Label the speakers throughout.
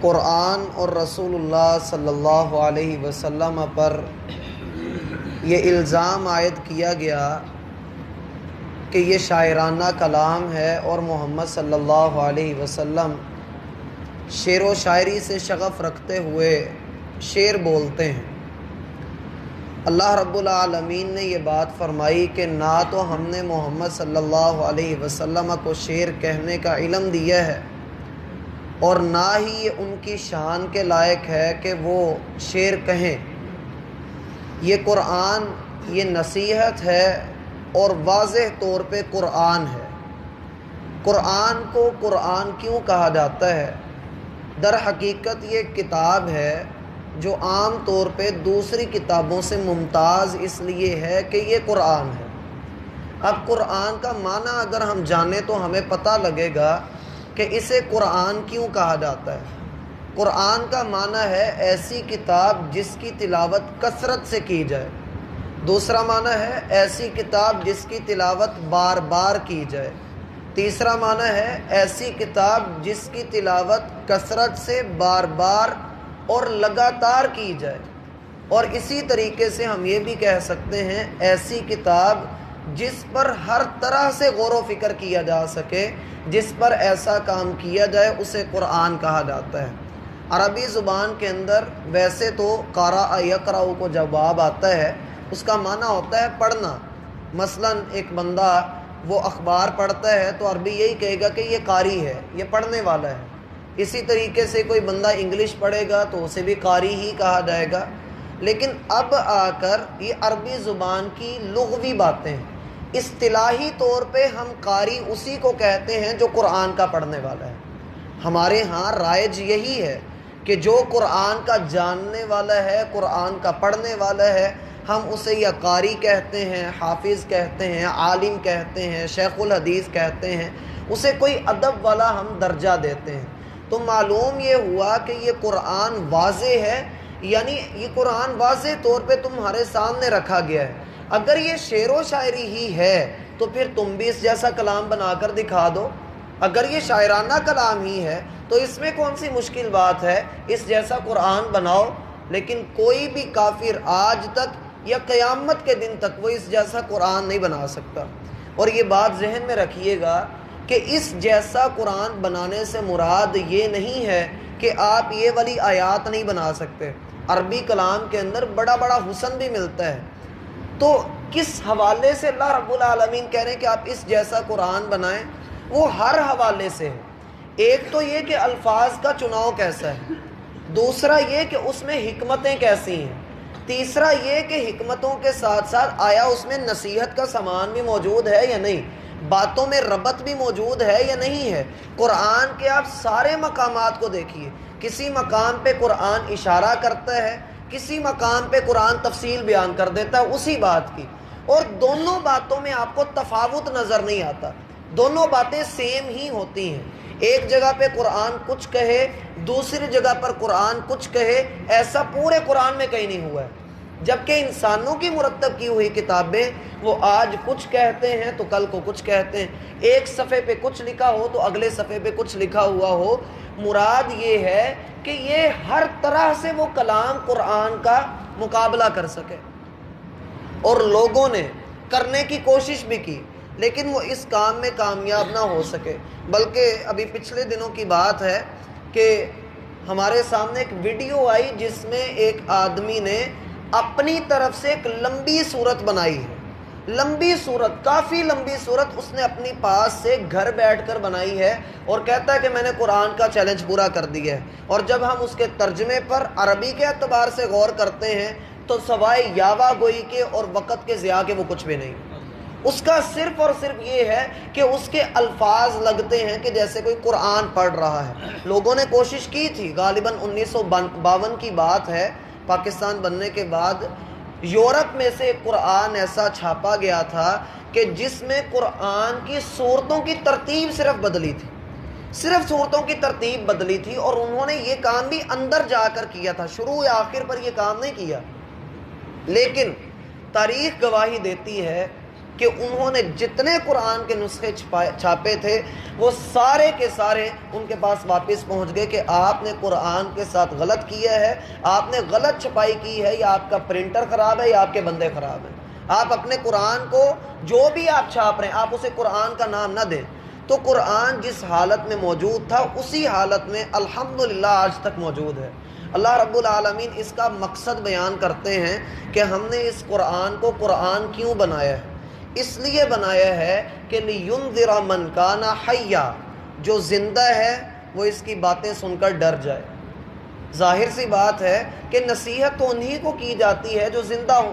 Speaker 1: قرآن اور رسول اللہ صلی اللہ علیہ وسلم پر یہ الزام عائد کیا گیا کہ یہ شاعرانہ کلام ہے اور محمد صلی اللہ علیہ وسلم شعر و شاعری سے شغف رکھتے ہوئے شعر بولتے ہیں۔ اللہ رب العالمین نے یہ بات فرمائی کہ نہ تو ہم نے محمد صلی اللہ علیہ وسلم کو شعر کہنے کا علم دیا ہے اور نہ ہی یہ ان کی شان کے لائق ہے کہ وہ شعر کہیں۔ یہ قرآن یہ نصیحت ہے اور واضح طور پہ قرآن ہے۔ قرآن کو قرآن کیوں کہا جاتا ہے؟ در حقیقت یہ کتاب ہے جو عام طور پہ دوسری کتابوں سے ممتاز اس لیے ہے کہ یہ قرآن ہے۔ اب قرآن کا معنی اگر ہم جانیں تو ہمیں پتہ لگے گا کہ اسے قرآن کیوں کہا جاتا ہے۔ قرآن کا معنی ہے ایسی کتاب جس کی تلاوت کثرت سے کی جائے۔ دوسرا معنی ہے ایسی کتاب جس کی تلاوت بار بار کی جائے۔ تیسرا معنی ہے ایسی کتاب جس کی تلاوت کثرت سے بار بار اور لگاتار کی جائے۔ اور اسی طریقے سے ہم یہ بھی کہہ سکتے ہیں ایسی کتاب جس پر ہر طرح سے غور و فکر کیا جا سکے، جس پر ایسا کام کیا جائے اسے قرآن کہا جاتا ہے۔ عربی زبان کے اندر ویسے تو قرأ یقرأ کو جواب آتا ہے، اس کا معنی ہوتا ہے پڑھنا۔ مثلا ایک بندہ وہ اخبار پڑھتا ہے تو عربی یہی کہے گا کہ یہ قاری ہے، یہ پڑھنے والا ہے۔ اسی طریقے سے کوئی بندہ انگلش پڑھے گا تو اسے بھی قاری ہی کہا جائے گا۔ لیکن اب آ کر یہ عربی زبان کی لغوی باتیں ہیں۔ اصطلاحی طور پہ ہم قاری اسی کو کہتے ہیں جو قرآن کا پڑھنے والا ہے۔ ہمارے ہاں رائج یہی ہے کہ جو قرآن کا جاننے والا ہے، قرآن کا پڑھنے والا ہے، ہم اسے یا قاری کہتے ہیں، حافظ کہتے ہیں، عالم کہتے ہیں، شیخ الحدیث کہتے ہیں، اسے کوئی ادب والا ہم درجہ دیتے ہیں۔ تو معلوم یہ ہوا کہ یہ قرآن واضح ہے، یعنی یہ قرآن واضح طور پہ تمہارے سامنے رکھا گیا ہے۔ اگر یہ شعر و شاعری ہی ہے تو پھر تم بھی اس جیسا کلام بنا کر دکھا دو۔ اگر یہ شاعرانہ کلام ہی ہے تو اس میں کون سی مشکل بات ہے، اس جیسا قرآن بناؤ۔ لیکن کوئی بھی کافر آج تک یا قیامت کے دن تک وہ اس جیسا قرآن نہیں بنا سکتا۔ اور یہ بات ذہن میں رکھیے گا کہ اس جیسا قرآن بنانے سے مراد یہ نہیں ہے کہ آپ یہ والی آیات نہیں بنا سکتے۔ عربی کلام کے اندر بڑا بڑا حسن بھی ملتا ہے۔ تو کس حوالے سے اللہ رب العالمین کہہ رہے ہیں کہ آپ اس جیسا قرآن بنائیں؟ وہ ہر حوالے سے ہے۔ ایک تو یہ کہ الفاظ کا چناؤ کیسا ہے، دوسرا یہ کہ اس میں حکمتیں کیسی ہیں، تیسرا یہ کہ حکمتوں کے ساتھ ساتھ آیا اس میں نصیحت کا سامان بھی موجود ہے یا نہیں، باتوں میں ربط بھی موجود ہے یا نہیں ہے۔ قرآن کے آپ سارے مقامات کو دیکھیے، کسی مقام پہ قرآن اشارہ کرتا ہے، کسی مقام پہ قرآن تفصیل بیان کر دیتا ہے اسی بات کی، اور دونوں باتوں میں آپ کو تفاوت نظر نہیں آتا، دونوں باتیں سیم ہی ہوتی ہیں۔ ایک جگہ پہ قرآن کچھ کہے، دوسری جگہ پر قرآن کچھ کہے، ایسا پورے قرآن میں کہیں نہیں ہوا ہے۔ جبکہ انسانوں کی مرتب کی ہوئی کتابیں وہ آج کچھ کہتے ہیں تو کل کو کچھ کہتے ہیں، ایک صفحے پہ کچھ لکھا ہو تو اگلے صفحے پہ کچھ لکھا ہوا ہو۔ مراد یہ ہے کہ یہ ہر طرح سے وہ کلام قرآن کا مقابلہ کر سکے، اور لوگوں نے کرنے کی کوشش بھی کی لیکن وہ اس کام میں کامیاب نہ ہو سکے۔ بلکہ ابھی پچھلے دنوں کی بات ہے کہ ہمارے سامنے ایک ویڈیو آئی جس میں ایک آدمی نے اپنی طرف سے ایک لمبی صورت بنائی ہے، لمبی صورت، کافی لمبی صورت اس نے اپنی پاس سے گھر بیٹھ کر بنائی ہے، اور کہتا ہے کہ میں نے قرآن کا چیلنج پورا کر دیا ہے۔ اور جب ہم اس کے ترجمے پر عربی کے اعتبار سے غور کرتے ہیں تو سوائے یاوہ گوئی کے اور وقت کے ضیاع کے وہ کچھ بھی نہیں۔ اس کا صرف اور صرف یہ ہے کہ اس کے الفاظ لگتے ہیں کہ جیسے کوئی قرآن پڑھ رہا ہے۔ لوگوں نے کوشش کی تھی، غالباً 1952 کی بات ہے، پاکستان بننے کے بعد یورپ میں سے ایک قرآن ایسا چھاپا گیا تھا کہ جس میں قرآن کی صورتوں کی ترتیب صرف بدلی تھی، صرف صورتوں کی ترتیب بدلی تھی، اور انہوں نے یہ کام بھی اندر جا کر کیا تھا، شروع یا آخر پر یہ کام نہیں کیا۔ لیکن تاریخ گواہی دیتی ہے کہ انہوں نے جتنے قرآن کے نسخے چھاپے تھے وہ سارے کے سارے ان کے پاس واپس پہنچ گئے کہ آپ نے قرآن کے ساتھ غلط کیا ہے، آپ نے غلط چھپائی کی ہے، یا آپ کا پرنٹر خراب ہے یا آپ کے بندے خراب ہیں۔ آپ اپنے قرآن کو جو بھی آپ چھاپ رہے ہیں آپ اسے قرآن کا نام نہ دیں۔ تو قرآن جس حالت میں موجود تھا اسی حالت میں الحمدللہ آج تک موجود ہے۔ اللہ رب العالمین اس کا مقصد بیان کرتے ہیں کہ ہم نے اس قرآن کو قرآن کیوں بنایا ہے؟ اس لیے بنایا ہے کہ لِيُنذِرَ مَنْ كَانَ حَيًّا، جو زندہ ہے وہ اس کی باتیں سن کر ڈر جائے۔ ظاہر سی بات ہے کہ نصیحت تو انہی کو کی جاتی ہے جو زندہ ہوں،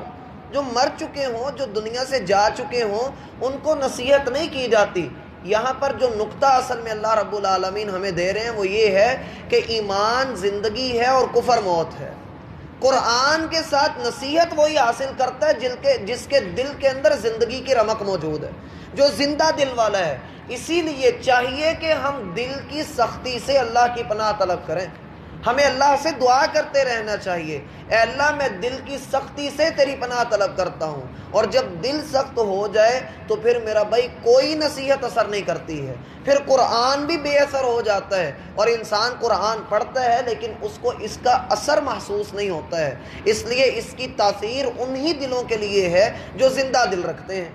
Speaker 1: جو مر چکے ہوں، جو دنیا سے جا چکے ہوں، ان کو نصیحت نہیں کی جاتی۔ یہاں پر جو نقطہ اصل میں اللہ رب العالمین ہمیں دے رہے ہیں وہ یہ ہے کہ ایمان زندگی ہے اور کفر موت ہے۔ قرآن کے ساتھ نصیحت وہی حاصل کرتا ہے جس کے دل کے اندر زندگی کی رمق موجود ہے، جو زندہ دل والا ہے۔ اسی لیے چاہیے کہ ہم دل کی سختی سے اللہ کی پناہ طلب کریں، ہمیں اللہ سے دعا کرتے رہنا چاہیے، اے اللہ میں دل کی سختی سے تیری پناہ طلب کرتا ہوں۔ اور جب دل سخت ہو جائے تو پھر میرا بھائی کوئی نصیحت اثر نہیں کرتی ہے، پھر قرآن بھی بے اثر ہو جاتا ہے، اور انسان قرآن پڑھتا ہے لیکن اس کو اس کا اثر محسوس نہیں ہوتا ہے۔ اس لیے اس کی تاثیر انہی دلوں کے لیے ہے جو زندہ دل رکھتے ہیں۔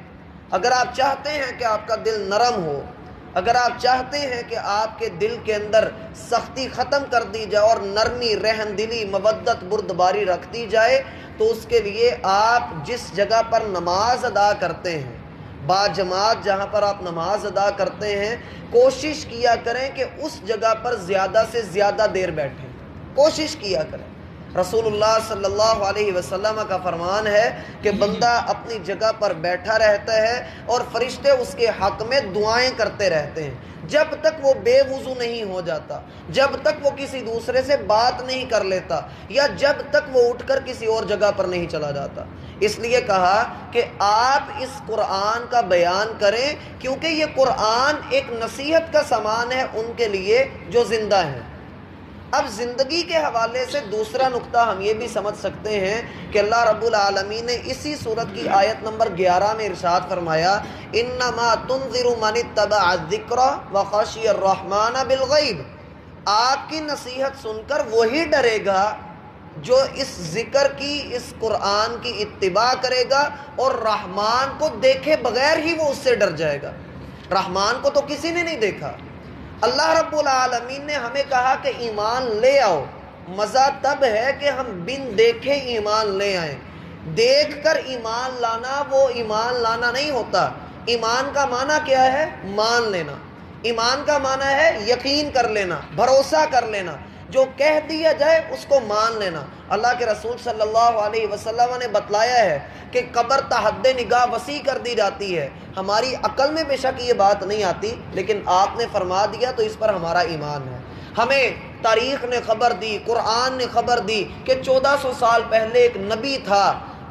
Speaker 1: اگر آپ چاہتے ہیں کہ آپ کا دل نرم ہو، اگر آپ چاہتے ہیں کہ آپ کے دل کے اندر سختی ختم کر دی جائے اور نرمی، رحم دلی، مودت، بردباری رکھ دی جائے، تو اس کے لیے آپ جس جگہ پر نماز ادا کرتے ہیں، با جماعت جہاں پر آپ نماز ادا کرتے ہیں، کوشش کیا کریں کہ اس جگہ پر زیادہ سے زیادہ دیر بیٹھیں، کوشش کیا کریں۔ رسول اللہ صلی اللہ علیہ وسلم کا فرمان ہے کہ بندہ اپنی جگہ پر بیٹھا رہتا ہے اور فرشتے اس کے حق میں دعائیں کرتے رہتے ہیں جب تک وہ بے وضو نہیں ہو جاتا، جب تک وہ کسی دوسرے سے بات نہیں کر لیتا، یا جب تک وہ اٹھ کر کسی اور جگہ پر نہیں چلا جاتا۔ اس لیے کہا کہ آپ اس قرآن کا بیان کریں، کیونکہ یہ قرآن ایک نصیحت کا سامان ہے ان کے لیے جو زندہ ہیں۔ اب زندگی کے حوالے سے دوسرا نقطہ ہم یہ بھی سمجھ سکتے ہیں کہ اللہ رب العالمین نے اسی سورت کی آیت نمبر 11 میں ارشاد فرمایا، انما تنذر من اتبع الذکر وخشی الرحمن بالغیب، آپ کی نصیحت سن کر وہی ڈرے گا جو اس ذکر کی، اس قرآن کی اتباع کرے گا اور رحمان کو دیکھے بغیر ہی وہ اس سے ڈر جائے گا۔ رحمان کو تو کسی نے نہیں دیکھا، اللہ رب العالمین نے ہمیں کہا کہ ایمان لے آؤ۔ مزہ تب ہے کہ ہم بن دیکھے ایمان لے آئیں۔ دیکھ کر ایمان لانا وہ ایمان لانا نہیں ہوتا۔ ایمان کا معنی کیا ہے؟ مان لینا۔ ایمان کا معنی ہے یقین کر لینا، بھروسہ کر لینا، جو کہہ دیا جائے اس کو مان لینا۔ اللہ کے رسول صلی اللہ علیہ وسلم نے بتلایا ہے کہ قبر تحد نگاہ وسیع کر دی جاتی ہے۔ ہماری عقل میں بے شک یہ بات نہیں آتی، لیکن آپ نے فرما دیا تو اس پر ہمارا ایمان ہے۔ ہمیں تاریخ نے خبر دی، قرآن نے خبر دی کہ 1400 سال پہلے ایک نبی تھا،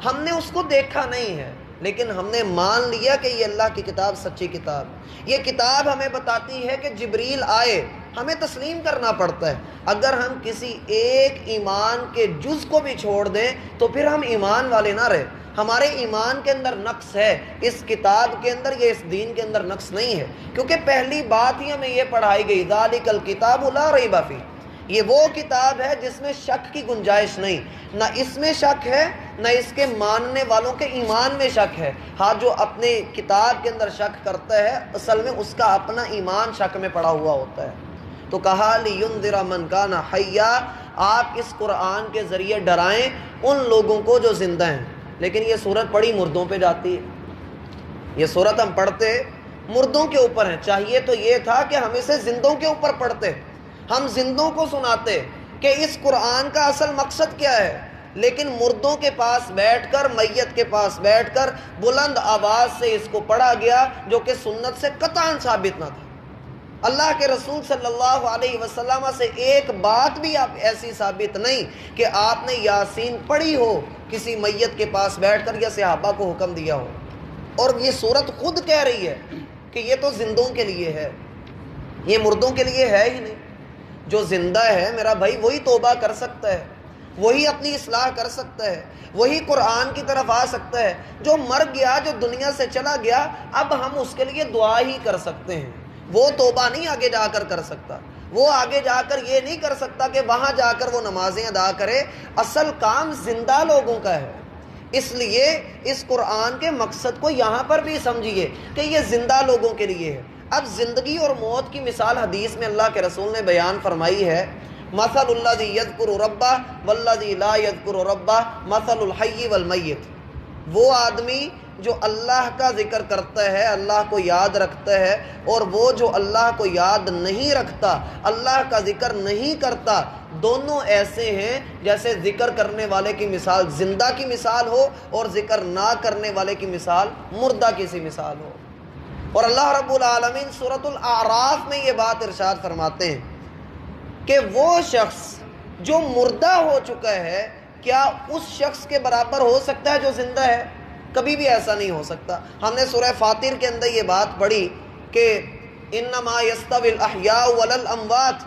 Speaker 1: ہم نے اس کو دیکھا نہیں ہے، لیکن ہم نے مان لیا کہ یہ اللہ کی کتاب سچی کتاب۔ یہ کتاب ہمیں بتاتی ہے کہ جبریل آئے، ہمیں تسلیم کرنا پڑتا ہے۔ اگر ہم کسی ایک ایمان کے جز کو بھی چھوڑ دیں تو پھر ہم ایمان والے نہ رہے۔ ہمارے ایمان کے اندر نقص ہے، اس کتاب کے اندر یا اس دین کے اندر نقص نہیں ہے، کیونکہ پہلی بات ہی ہمیں یہ پڑھائی گئی، ذالک الکتاب لا ریب فیہ، یہ وہ کتاب ہے جس میں شک کی گنجائش نہیں، نہ اس میں شک ہے نہ اس کے ماننے والوں کے ایمان میں شک ہے۔ ہاں جو اپنے کتاب کے اندر شک کرتا ہے اصل میں اس کا اپنا ایمان شک میں پڑا ہوا ہوتا ہے۔ تو کہا لِيُنذِرَ مَنْ كَانَ حَيًّا، آپ اس قرآن کے ذریعے ڈرائیں ان لوگوں کو جو زندہ ہیں۔ لیکن یہ صورت پڑھی مردوں پہ جاتی ہے، یہ صورت ہم پڑھتے مردوں کے اوپر ہیں۔ چاہیے تو یہ تھا کہ ہم اسے زندوں کے اوپر پڑھتے، ہم زندوں کو سناتے کہ اس قرآن کا اصل مقصد کیا ہے، لیکن مردوں کے پاس بیٹھ کر، میت کے پاس بیٹھ کر بلند آواز سے اس کو پڑھا گیا، جو کہ سنت سے قطعاً ثابت نہ تھا۔ اللہ کے رسول صلی اللہ علیہ وسلم سے ایک بات بھی آپ ایسی ثابت نہیں کہ آپ نے یاسین پڑھی ہو کسی میت کے پاس بیٹھ کر یا صحابہ کو حکم دیا ہو۔ اور یہ صورت خود کہہ رہی ہے کہ یہ تو زندوں کے لیے ہے، یہ مردوں کے لیے ہے ہی نہیں۔ جو زندہ ہے میرا بھائی وہی توبہ کر سکتا ہے، وہی اپنی اصلاح کر سکتا ہے، وہی قرآن کی طرف آ سکتا ہے۔ جو مر گیا، جو دنیا سے چلا گیا، اب ہم اس کے لیے دعا ہی کر سکتے ہیں، وہ توبہ نہیں آگے جا کر سکتا، وہ آگے جا کر یہ نہیں کر سکتا کہ وہاں جا کر وہ نمازیں ادا کرے۔ اصل کام زندہ لوگوں کا ہے۔ اس لیے اس قرآن کے مقصد کو یہاں پر بھی سمجھیے کہ یہ زندہ لوگوں کے لیے ہے۔ اب زندگی اور موت کی مثال حدیث میں اللہ کے رسول نے بیان فرمائی ہے، مثل الذی یذکر ربہ والذی لا یذکر ربہ مثل الحی والمیت۔ وہ آدمی جو اللہ کا ذکر کرتا ہے، اللہ کو یاد رکھتا ہے، اور وہ جو اللہ کو یاد نہیں رکھتا، اللہ کا ذکر نہیں کرتا، دونوں ایسے ہیں جیسے ذکر کرنے والے کی مثال زندہ کی مثال ہو اور ذکر نہ کرنے والے کی مثال مردہ کی سی مثال ہو۔ اور اللہ رب العالمین سورۃ الاعراف میں یہ بات ارشاد فرماتے ہیں کہ وہ شخص جو مردہ ہو چکا ہے کیا اس شخص کے برابر ہو سکتا ہے جو زندہ ہے؟ کبھی بھی ایسا نہیں ہو سکتا۔ ہم نے سورہ فاطر کے اندر یہ بات پڑھی کہ انما یستوی الاحیاء والاموات،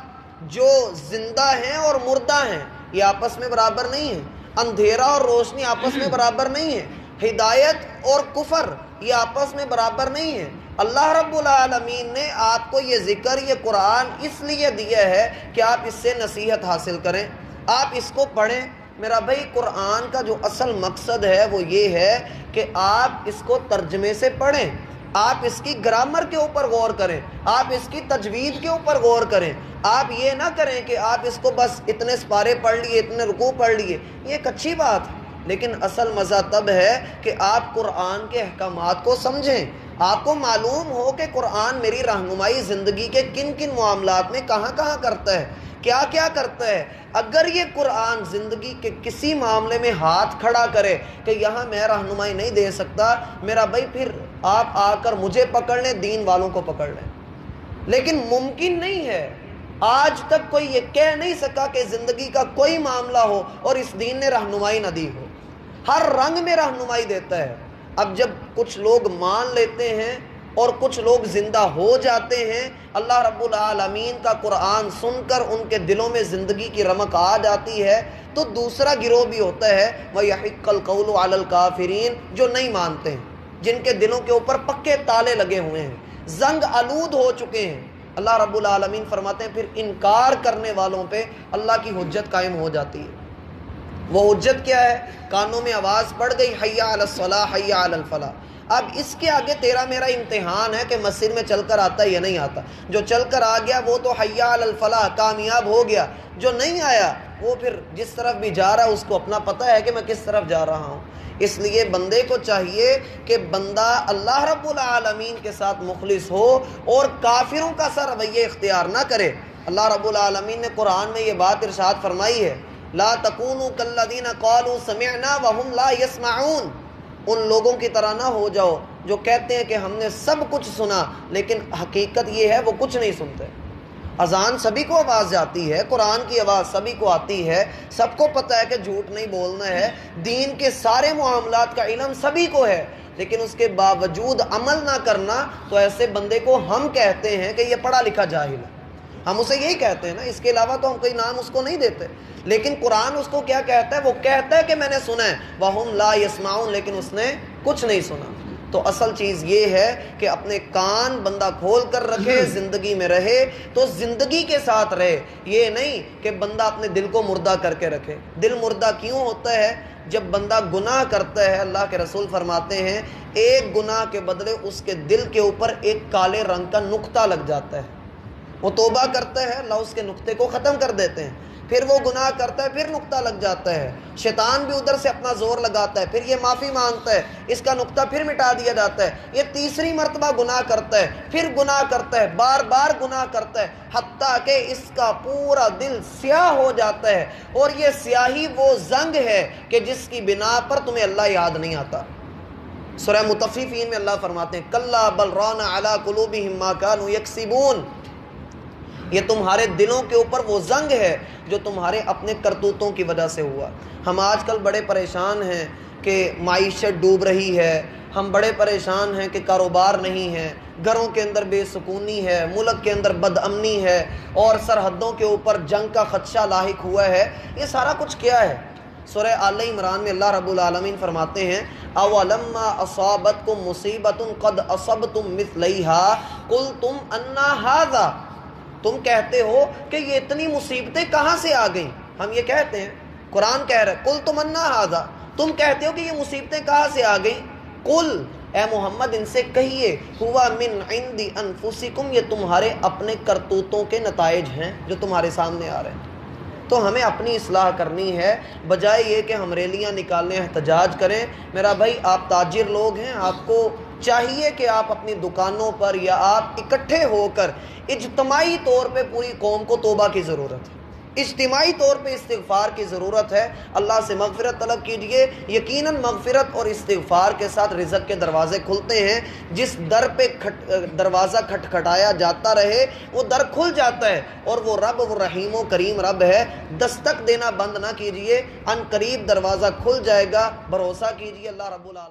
Speaker 1: جو زندہ ہیں اور مردہ ہیں یہ آپس میں برابر نہیں ہیں، اندھیرا اور روشنی آپس میں برابر نہیں ہے، ہدایت اور کفر یہ آپس میں برابر نہیں ہے۔ اللہ رب العالمین نے آپ کو یہ ذکر، یہ قرآن اس لیے دیا ہے کہ آپ اس سے نصیحت حاصل کریں، آپ اس کو پڑھیں۔ میرا بھائی قرآن کا جو اصل مقصد ہے وہ یہ ہے کہ آپ اس کو ترجمے سے پڑھیں، آپ اس کی گرامر کے اوپر غور کریں، آپ اس کی تجوید کے اوپر غور کریں۔ آپ یہ نہ کریں کہ آپ اس کو بس اتنے سپارے پڑھ لیے، اتنے رکوع پڑھ لیے، یہ ایک اچھی بات ہے، لیکن اصل مزہ تب ہے کہ آپ قرآن کے احکامات کو سمجھیں، آپ کو معلوم ہو کہ قرآن میری رہنمائی زندگی کے کن کن معاملات میں کہاں کہاں کرتا ہے، کیا کیا کرتا ہے۔ اگر یہ قرآن زندگی کے کسی معاملے میں ہاتھ کھڑا کرے کہ یہاں میں رہنمائی نہیں دے سکتا، میرا بھائی پھر آپ آ کر مجھے پکڑ لیں، دین والوں کو پکڑ لیں۔ لیکن ممکن نہیں ہے، آج تک کوئی یہ کہہ نہیں سکا کہ زندگی کا کوئی معاملہ ہو اور اس دین نے رہنمائی نہ دی ہو، ہر رنگ میں رہنمائی دیتا ہے۔ اب جب کچھ لوگ مان لیتے ہیں اور کچھ لوگ زندہ ہو جاتے ہیں، اللہ رب العالمین کا قرآن سن کر ان کے دلوں میں زندگی کی رمق آ جاتی ہے، تو دوسرا گروہ بھی ہوتا ہے وَيَحِقَّ الْقَوْلُ عَلَى الْكَافِرِينَ، جو نہیں مانتے ہیں، جن کے دلوں کے اوپر پکے تالے لگے ہوئے ہیں، زنگ آلود ہو چکے ہیں۔ اللہ رب العالمین فرماتے ہیں پھر انکار کرنے والوں پہ اللہ کی حجت قائم ہو جاتی ہے۔ وہ حجت کیا ہے؟ کانوں میں آواز پڑ گئی حی علی الصلاح حی علی الفلاح، اب اس کے آگے تیرا میرا امتحان ہے کہ مسجد میں چل کر آتا ہے یا نہیں آتا۔ جو چل کر آ گیا وہ تو حی علی الفلاح کامیاب ہو گیا، جو نہیں آیا وہ پھر جس طرف بھی جا رہا ہے اس کو اپنا پتہ ہے کہ میں کس طرف جا رہا ہوں۔ اس لیے بندے کو چاہیے کہ بندہ اللہ رب العالمین کے ساتھ مخلص ہو اور کافروں کا سا رویہ اختیار نہ کرے۔ اللہ رب العالمین نے قرآن میں یہ بات ارشاد فرمائی ہے، لا تکونوا کالذین قالوا سمعنا وهم لا يسمعون، ان لوگوں کی طرح نہ ہو جاؤ جو کہتے ہیں کہ ہم نے سب کچھ سنا لیکن حقیقت یہ ہے وہ کچھ نہیں سنتے۔ اذان سبھی کو آواز جاتی ہے، قرآن کی آواز سبھی کو آتی ہے، سب کو پتہ ہے کہ جھوٹ نہیں بولنا ہے، دین کے سارے معاملات کا علم سبھی کو ہے، لیکن اس کے باوجود عمل نہ کرنا، تو ایسے بندے کو ہم کہتے ہیں کہ یہ پڑھا لکھا جاہل ہے۔ ہم اسے یہی کہتے ہیں نا، اس کے علاوہ تو ہم کوئی نام اس کو نہیں دیتے۔ لیکن قرآن اس کو کیا کہتا ہے؟ وہ کہتا ہے کہ میں نے سنا ہے، وَهُمْ لَا يَسْمَعُونَ، لیکن اس نے کچھ نہیں سنا۔ تو اصل چیز یہ ہے کہ اپنے کان بندہ کھول کر رکھے، زندگی میں رہے تو زندگی کے ساتھ رہے، یہ نہیں کہ بندہ اپنے دل کو مردہ کر کے رکھے۔ دل مردہ کیوں ہوتا ہے؟ جب بندہ گناہ کرتا ہے، اللہ کے رسول فرماتے ہیں ایک گناہ کے بدلے اس کے دل کے اوپر ایک کالے رنگ کا نقطہ لگ جاتا ہے۔ وہ توبہ کرتا ہے، اللہ اس کے نقطے کو ختم کر دیتے ہیں، پھر وہ گناہ کرتا ہے، پھر نقطہ لگ جاتا ہے، شیطان بھی ادھر سے اپنا زور لگاتا ہے، پھر یہ معافی مانگتا ہے، اس کا نقطہ پھر مٹا دیا جاتا ہے، یہ تیسری مرتبہ گناہ کرتا ہے، پھر گناہ کرتا ہے، بار بار گناہ کرتا ہے، حتیٰ کہ اس کا پورا دل سیاہ ہو جاتا ہے، اور یہ سیاہی وہ زنگ ہے کہ جس کی بنا پر تمہیں اللہ یاد نہیں آتا۔ سورہ مطففین میں اللہ فرماتے ہیں کلا بل ران علی قلوبہم ما کانوا یکسبون، یہ تمہارے دلوں کے اوپر وہ زنگ ہے جو تمہارے اپنے کرتوتوں کی وجہ سے ہوا۔ ہم آج کل بڑے پریشان ہیں کہ معیشت ڈوب رہی ہے، ہم بڑے پریشان ہیں کہ کاروبار نہیں ہے، گھروں کے اندر بے سکونی ہے، ملک کے اندر بد امنی ہے اور سرحدوں کے اوپر جنگ کا خدشہ لاحق ہوا ہے، یہ سارا کچھ کیا ہے؟ سورہ آل عمران میں اللہ رب العالمین فرماتے ہیں اولما اصابتکم مصیبۃ قد اصبتم مثلیھا قلتم انا ھذا، تم کہتے ہو کہ یہ اتنی مصیبتیں کہاں سے آ گئیں؟ ہم یہ کہتے ہیں، قرآن کہہ رہا ہے قلتم انا ھذا، تم کہتے ہو کہ یہ مصیبتیں کہاں سے آ گئیں؟ قل، اے محمد ان سے کہیے، ہوا من عند انفسکم، یہ تمہارے اپنے کرتوتوں کے نتائج ہیں جو تمہارے سامنے آ رہے ہیں۔ تو ہمیں اپنی اصلاح کرنی ہے، بجائے یہ کہ ہم ریلیاں نکالیں، احتجاج کریں۔ میرا بھائی آپ تاجر لوگ ہیں، آپ کو چاہیے کہ آپ اپنی دکانوں پر یا آپ اکٹھے ہو کر اجتماعی طور پہ پوری قوم کو توبہ کی ضرورت ہے، اجتماعی طور پہ استغفار کی ضرورت ہے، اللہ سے مغفرت طلب کیجئے۔ یقیناً مغفرت اور استغفار کے ساتھ رزق کے دروازے کھلتے ہیں، جس در پہ دروازہ کھٹکھٹایا جاتا رہے وہ در کھل جاتا ہے، اور وہ رب وہ رحیم و کریم رب ہے، دستک دینا بند نہ کیجئے، ان قریب دروازہ کھل جائے گا، بھروسہ کیجئے اللہ رب العالمین